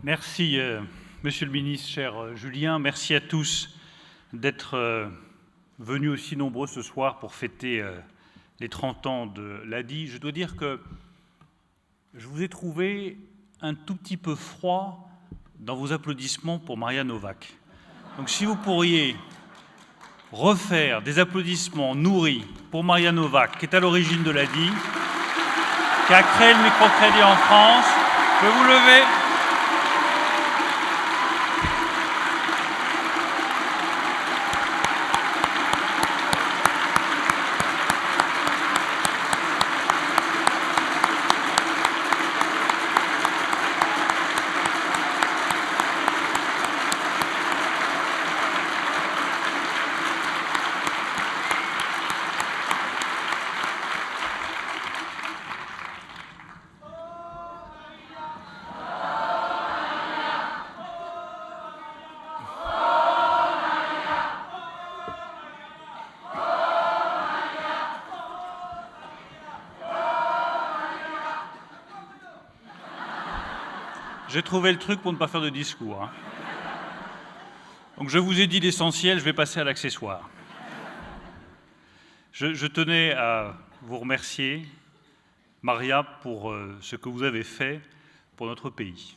Merci, Monsieur le Ministre, cher Julien. Merci à tous d'être venus aussi nombreux ce soir pour fêter les 30 ans de l'ADI. Je dois dire que je vous ai trouvé un tout petit peu froid dans vos applaudissements pour Maria Novak. Donc si vous pourriez refaire des applaudissements nourris pour Maria Novak, qui est à l'origine de l'ADI, qui a créé le microcrédit en France. Je peux vous lever. J'ai trouvé le truc pour ne pas faire de discours. Hein. Donc je vous ai dit l'essentiel, je vais passer à l'accessoire. Je tenais à vous remercier, Maria, pour ce que vous avez fait pour notre pays.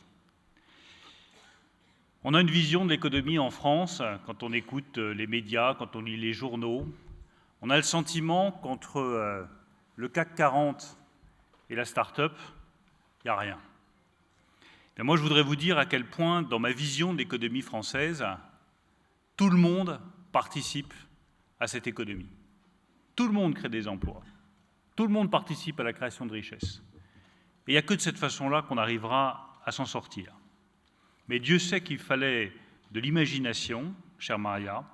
On a une vision de l'économie en France, quand on écoute les médias, quand on lit les journaux. On a le sentiment qu'entre le CAC 40 et la start-up, il n'y a rien. Et moi, je voudrais vous dire à quel point, dans ma vision de l'économie française, tout le monde participe à cette économie. Tout le monde crée des emplois. Tout le monde participe à la création de richesses. Et il n'y a que de cette façon-là qu'on arrivera à s'en sortir. Mais Dieu sait qu'il fallait de l'imagination, chère Maria,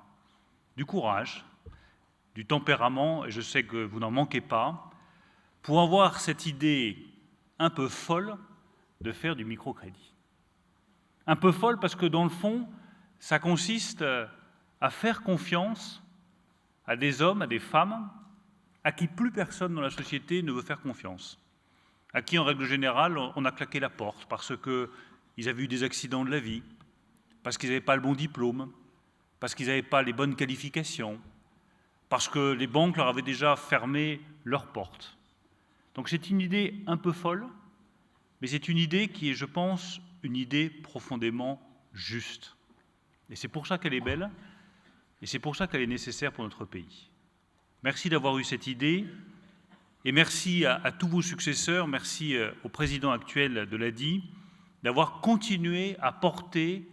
du courage, du tempérament, et je sais que vous n'en manquez pas, pour avoir cette idée un peu folle de faire du microcrédit. Un peu folle parce que, dans le fond, ça consiste à faire confiance à des hommes, à des femmes, à qui plus personne dans la société ne veut faire confiance, à qui, en règle générale, on a claqué la porte parce qu'ils avaient eu des accidents de la vie, parce qu'ils n'avaient pas le bon diplôme, parce qu'ils n'avaient pas les bonnes qualifications, parce que les banques leur avaient déjà fermé leurs portes. Donc c'est une idée un peu folle, mais c'est une idée qui est, je pense, une idée profondément juste. Et c'est pour ça qu'elle est belle, et c'est pour ça qu'elle est nécessaire pour notre pays. Merci d'avoir eu cette idée, et merci à tous vos successeurs, merci au président actuel de l'ADI, d'avoir continué à porter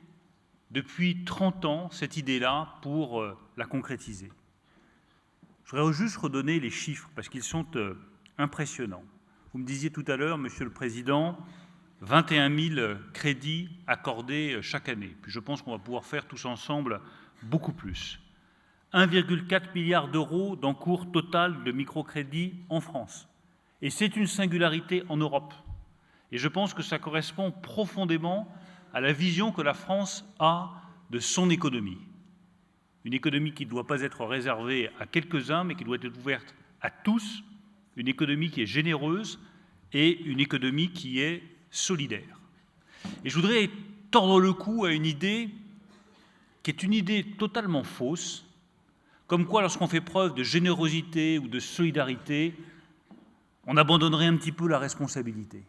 depuis 30 ans cette idée-là pour la concrétiser. Je voudrais juste redonner les chiffres, parce qu'ils sont impressionnants. Vous me disiez tout à l'heure, Monsieur le Président, 21 000 crédits accordés chaque année. Puis je pense qu'on va pouvoir faire tous ensemble beaucoup plus. 1,4 milliard d'euros d'encours total de microcrédit en France. Et c'est une singularité en Europe. Et je pense que ça correspond profondément à la vision que la France a de son économie. Une économie qui ne doit pas être réservée à quelques-uns, mais qui doit être ouverte à tous. Une économie qui est généreuse et une économie qui est solidaire. Et je voudrais tordre le cou à une idée qui est une idée totalement fausse, comme quoi lorsqu'on fait preuve de générosité ou de solidarité, on abandonnerait un petit peu la responsabilité.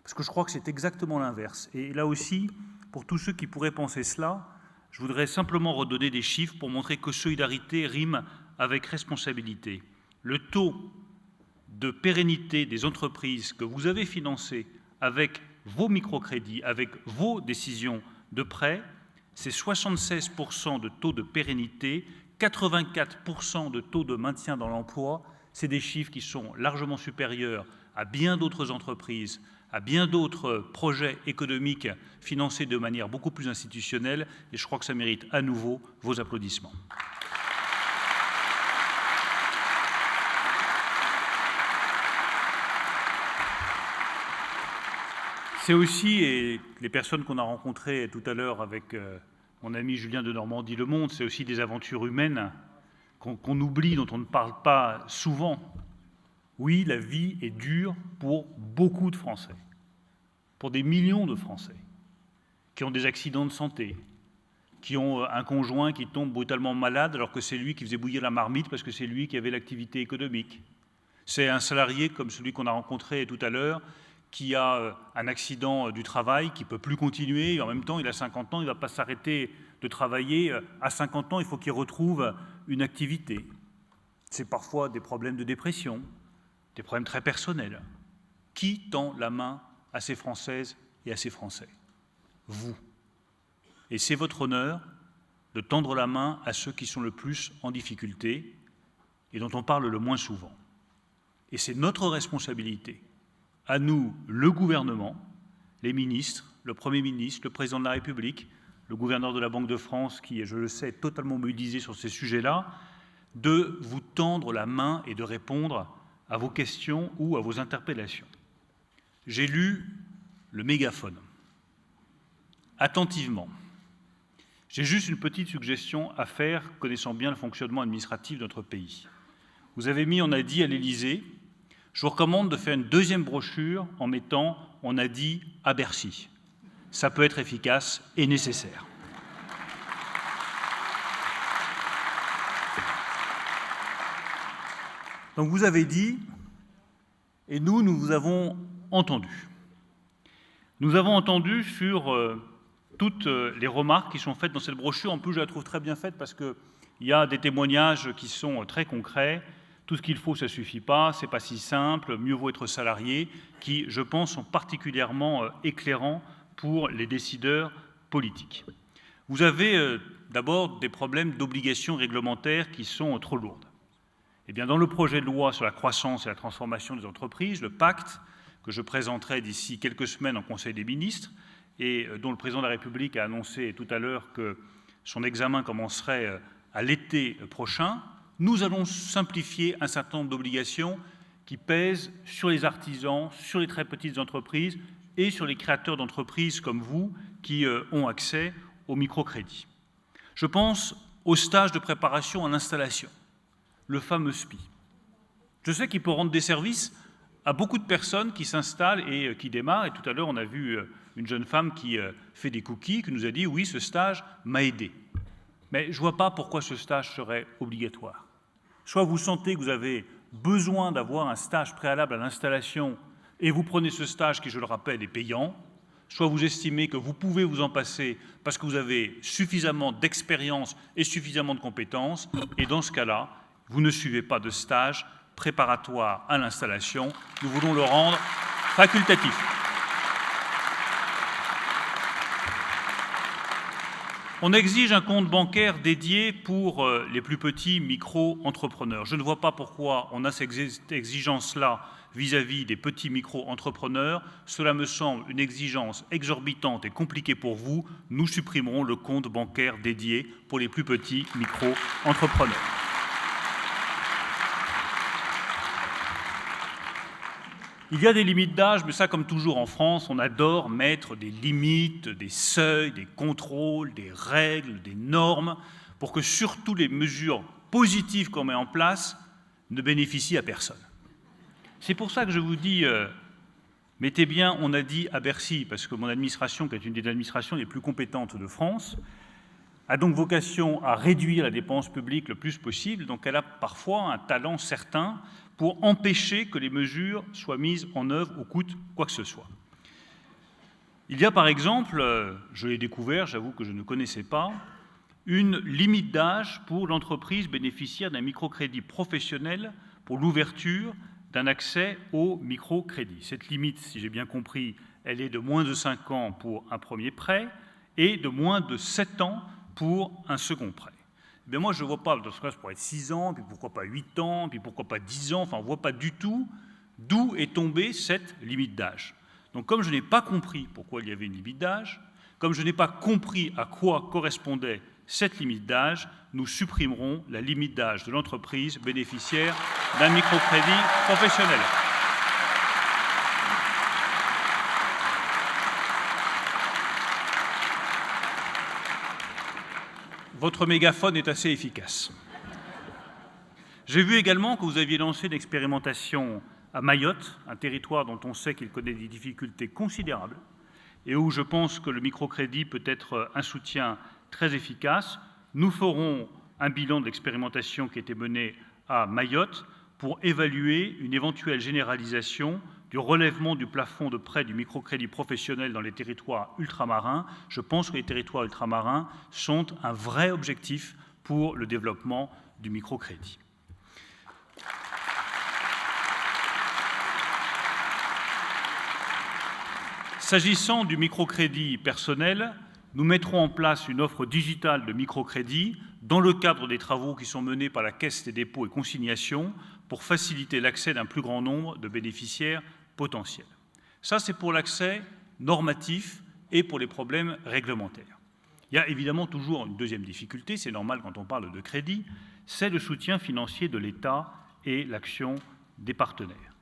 Parce que je crois que c'est exactement l'inverse. Et là aussi, pour tous ceux qui pourraient penser cela, je voudrais simplement redonner des chiffres pour montrer que solidarité rime avec responsabilité. Le taux de pérennité des entreprises que vous avez financées avec vos microcrédits, avec vos décisions de prêt, c'est 76% de taux de pérennité, 84% de taux de maintien dans l'emploi. C'est des chiffres qui sont largement supérieurs à bien d'autres entreprises, à bien d'autres projets économiques financés de manière beaucoup plus institutionnelle, et je crois que ça mérite à nouveau vos applaudissements. C'est aussi, et les personnes qu'on a rencontrées tout à l'heure avec mon ami Julien de Normandie-Le Monde, c'est aussi des aventures humaines qu'on oublie, dont on ne parle pas souvent. Oui, la vie est dure pour beaucoup de Français, pour des millions de Français. qui ont des accidents de santé, qui ont un conjoint qui tombe brutalement malade alors que c'est lui qui faisait bouillir la marmite parce que c'est lui qui avait l'activité économique. C'est un salarié comme celui qu'on a rencontré tout à l'heure qui a un accident du travail, qui ne peut plus continuer, et en même temps il a 50 ans, il ne va pas s'arrêter de travailler. À 50 ans, il faut qu'il retrouve une activité. C'est parfois des problèmes de dépression, des problèmes très personnels. Qui tend la main à ces Françaises et à ces Français? Vous. Et c'est votre honneur de tendre la main à ceux qui sont le plus en difficulté et dont on parle le moins souvent. Et c'est notre responsabilité, à nous, le gouvernement, les ministres, le Premier ministre, le Président de la République, le gouverneur de la Banque de France, qui est, je le sais, totalement mobilisé sur ces sujets-là, de vous tendre la main et de répondre à vos questions ou à vos interpellations. J'ai lu le mégaphone, attentivement. J'ai juste une petite suggestion à faire, connaissant bien le fonctionnement administratif de notre pays. Vous avez mis « on a dit » à l'Élysée. Je vous recommande de faire une deuxième brochure en mettant « on a dit » à Bercy. Ça peut être efficace et nécessaire. Donc vous avez dit, et nous vous avons entendu. Nous avons entendu sur toutes les remarques qui sont faites dans cette brochure. En plus, je la trouve très bien faite parce qu'il y a des témoignages qui sont très concrets. Tout ce qu'il faut, ça ne suffit pas, ce n'est pas si simple, mieux vaut être salarié, qui, je pense, sont particulièrement éclairants pour les décideurs politiques. Vous avez d'abord des problèmes d'obligations réglementaires qui sont trop lourdes. Eh bien, dans le projet de loi sur la croissance et la transformation des entreprises, le pacte, que je présenterai d'ici quelques semaines en Conseil des ministres, et dont le Président de la République a annoncé tout à l'heure que son examen commencerait à l'été prochain, nous allons simplifier un certain nombre d'obligations qui pèsent sur les artisans, sur les très petites entreprises et sur les créateurs d'entreprises comme vous qui ont accès au microcrédit. Je pense au stage de préparation à l'installation, le fameux SPI. Je sais qu'il peut rendre des services à beaucoup de personnes qui s'installent et qui démarrent. Et tout à l'heure, on a vu une jeune femme qui fait des cookies, qui nous a dit « oui, ce stage m'a aidé ». Mais je ne vois pas pourquoi ce stage serait obligatoire. Soit vous sentez que vous avez besoin d'avoir un stage préalable à l'installation et vous prenez ce stage qui, je le rappelle, est payant, soit vous estimez que vous pouvez vous en passer parce que vous avez suffisamment d'expérience et suffisamment de compétences, et dans ce cas-là, vous ne suivez pas de stage préparatoire à l'installation. Nous voulons le rendre facultatif. On exige un compte bancaire dédié pour les plus petits micro-entrepreneurs. Je ne vois pas pourquoi on a cette exigence-là vis-à-vis des petits micro-entrepreneurs. Cela me semble une exigence exorbitante et compliquée pour vous. Nous supprimerons le compte bancaire dédié pour les plus petits micro-entrepreneurs. Il y a des limites d'âge, mais ça, comme toujours en France, on adore mettre des limites, des seuils, des contrôles, des règles, des normes, pour que surtout les mesures positives qu'on met en place ne bénéficient à personne. C'est pour ça que je vous dis, mettez bien « on a dit » à Bercy, parce que mon administration, qui est une des administrations les plus compétentes de France, a donc vocation à réduire la dépense publique le plus possible, donc elle a parfois un talent certain pour empêcher que les mesures soient mises en œuvre ou coûte quoi que ce soit. Il y a par exemple, je l'ai découvert, j'avoue que je ne connaissais pas, une limite d'âge pour l'entreprise bénéficiaire d'un microcrédit professionnel pour l'ouverture d'un accès au microcrédit. Cette limite, si j'ai bien compris, elle est de moins de 5 ans pour un premier prêt et de moins de 7 ans pour un second prêt. Mais moi, je ne vois pas, dans ce cas, ça pourrait être 6 ans, puis pourquoi pas 8 ans, puis pourquoi pas 10 ans, enfin, on ne voit pas du tout d'où est tombée cette limite d'âge. Donc, comme je n'ai pas compris pourquoi il y avait une limite d'âge, comme je n'ai pas compris à quoi correspondait cette limite d'âge, nous supprimerons la limite d'âge de l'entreprise bénéficiaire d'un microcrédit professionnel. Votre mégaphone est assez efficace. J'ai vu également que vous aviez lancé une expérimentation à Mayotte, un territoire dont on sait qu'il connaît des difficultés considérables, et où je pense que le microcrédit peut être un soutien très efficace. Nous ferons un bilan de l'expérimentation qui a été menée à Mayotte pour évaluer une éventuelle généralisation du relèvement du plafond de prêt du microcrédit professionnel dans les territoires ultramarins. Je pense que les territoires ultramarins sont un vrai objectif pour le développement du microcrédit. S'agissant du microcrédit personnel, nous mettrons en place une offre digitale de microcrédit dans le cadre des travaux qui sont menés par la Caisse des dépôts et consignations pour faciliter l'accès d'un plus grand nombre de bénéficiaires potentiels. Ça, c'est pour l'accès normatif et pour les problèmes réglementaires. Il y a évidemment toujours une deuxième difficulté, c'est normal quand on parle de crédit, c'est le soutien financier de l'État et l'action des partenaires.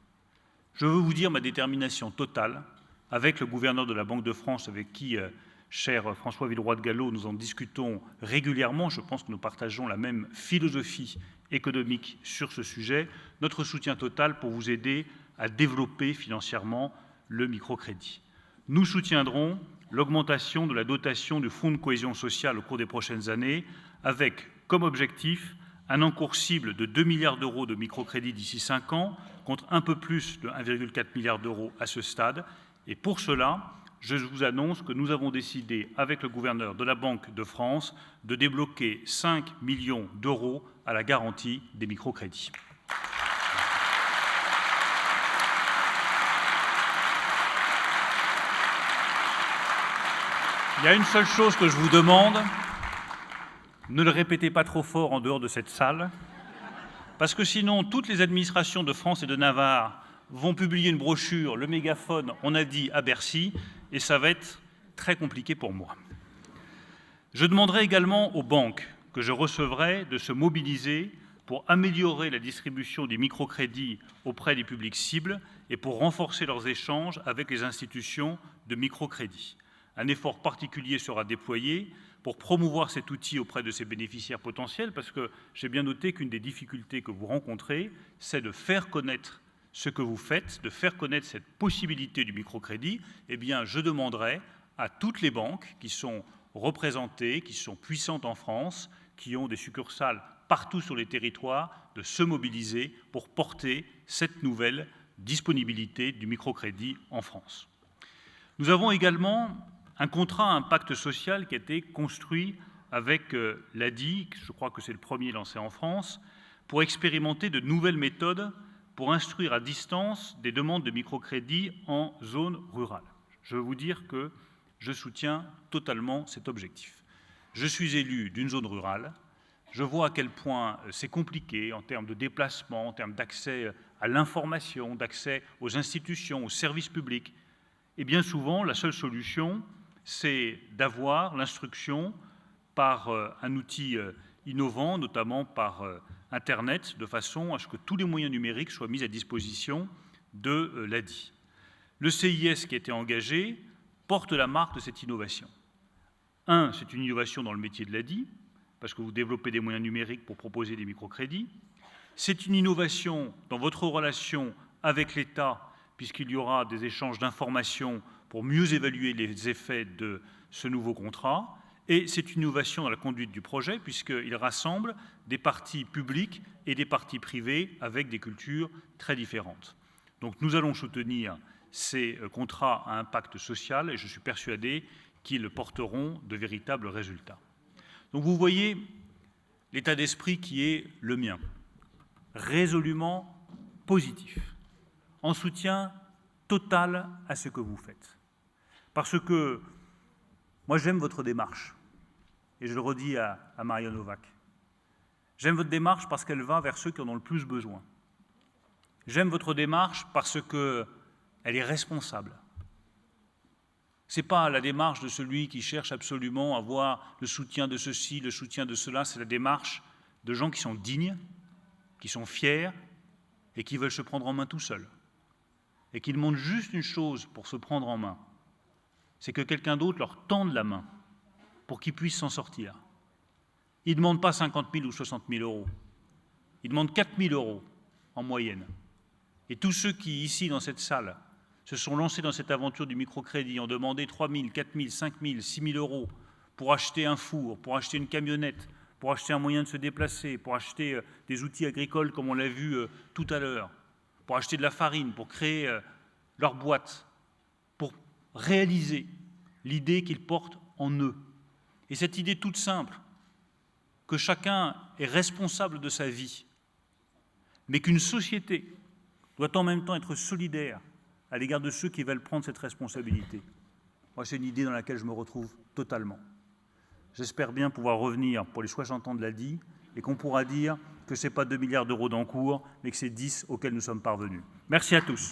Je veux vous dire ma détermination totale avec le gouverneur de la Banque de France, avec qui, cher François Villeroy de Galhau, nous en discutons régulièrement. Je pense que nous partageons la même philosophie économique sur ce sujet. Notre soutien total pour vous aider à développer financièrement le microcrédit. Nous soutiendrons l'augmentation de la dotation du Fonds de cohésion sociale au cours des prochaines années, avec comme objectif un encours cible de 2 milliards d'euros de microcrédit d'ici 5 ans, contre un peu plus de 1,4 milliard d'euros à ce stade. Et pour cela, je vous annonce que nous avons décidé, avec le gouverneur de la Banque de France, de débloquer 5 millions d'euros à la garantie des microcrédits. Il y a une seule chose que je vous demande, ne le répétez pas trop fort en dehors de cette salle, parce que sinon toutes les administrations de France et de Navarre vont publier une brochure, le mégaphone, on a dit à Bercy, et ça va être très compliqué pour moi. Je demanderai également aux banques que je recevrai de se mobiliser pour améliorer la distribution des microcrédits auprès des publics cibles et pour renforcer leurs échanges avec les institutions de microcrédit. Un effort particulier sera déployé pour promouvoir cet outil auprès de ses bénéficiaires potentiels, parce que j'ai bien noté qu'une des difficultés que vous rencontrez, c'est de faire connaître ce que vous faites, de faire connaître cette possibilité du microcrédit. Eh bien, je demanderai à toutes les banques qui sont représentées, qui sont puissantes en France, qui ont des succursales partout sur les territoires, de se mobiliser pour porter cette nouvelle disponibilité du microcrédit en France. Nous avons également un contrat à impact social qui a été construit avec l'ADI, je crois que c'est le premier lancé en France, pour expérimenter de nouvelles méthodes pour instruire à distance des demandes de microcrédit en zone rurale. Je veux vous dire que je soutiens totalement cet objectif. Je suis élu d'une zone rurale, je vois à quel point c'est compliqué en termes de déplacement, en termes d'accès à l'information, d'accès aux institutions, aux services publics. Et bien souvent, la seule solution, c'est d'avoir l'instruction par un outil innovant, notamment par Internet, de façon à ce que tous les moyens numériques soient mis à disposition de l'ADI. Le CIS qui a été engagé porte la marque de cette innovation. Un, c'est une innovation dans le métier de l'ADI, parce que vous développez des moyens numériques pour proposer des microcrédits. C'est une innovation dans votre relation avec l'État, puisqu'il y aura des échanges d'informations pour mieux évaluer les effets de ce nouveau contrat. Et c'est une innovation dans la conduite du projet, puisqu'il rassemble des parties publiques et des parties privées avec des cultures très différentes. Donc nous allons soutenir ces contrats à impact social et je suis persuadé qu'ils porteront de véritables résultats. Donc vous voyez l'état d'esprit qui est le mien, résolument positif, en soutien total à ce que vous faites. Parce que moi j'aime votre démarche, et je le redis à Maria Novak. J'aime votre démarche parce qu'elle va vers ceux qui en ont le plus besoin. J'aime votre démarche parce qu'elle est responsable. Ce n'est pas la démarche de celui qui cherche absolument à avoir le soutien de ceci, le soutien de cela, c'est la démarche de gens qui sont dignes, qui sont fiers et qui veulent se prendre en main tout seuls. Et qui demandent juste une chose pour se prendre en main, c'est que quelqu'un d'autre leur tende la main pour qu'ils puissent s'en sortir. Ils ne demandent pas 50 000 ou 60 000 euros. Ils demandent 4 000 euros en moyenne. Et tous ceux qui, ici, dans cette salle, se sont lancés dans cette aventure du microcrédit, ont demandé 3 000, 4 000, 5 000, 6 000 euros pour acheter un four, pour acheter une camionnette, pour acheter un moyen de se déplacer, pour acheter des outils agricoles comme on l'a vu tout à l'heure, pour acheter de la farine, pour créer leur boîte, pour réaliser l'idée qu'ils portent en eux. Et cette idée toute simple, que chacun est responsable de sa vie, mais qu'une société doit en même temps être solidaire à l'égard de ceux qui veulent prendre cette responsabilité. Moi, c'est une idée dans laquelle je me retrouve totalement. J'espère bien pouvoir revenir pour les 60 ans de l'ADI et qu'on pourra dire que ce n'est pas 2 milliards d'euros d'encours, mais que c'est 10 auxquels nous sommes parvenus. Merci à tous.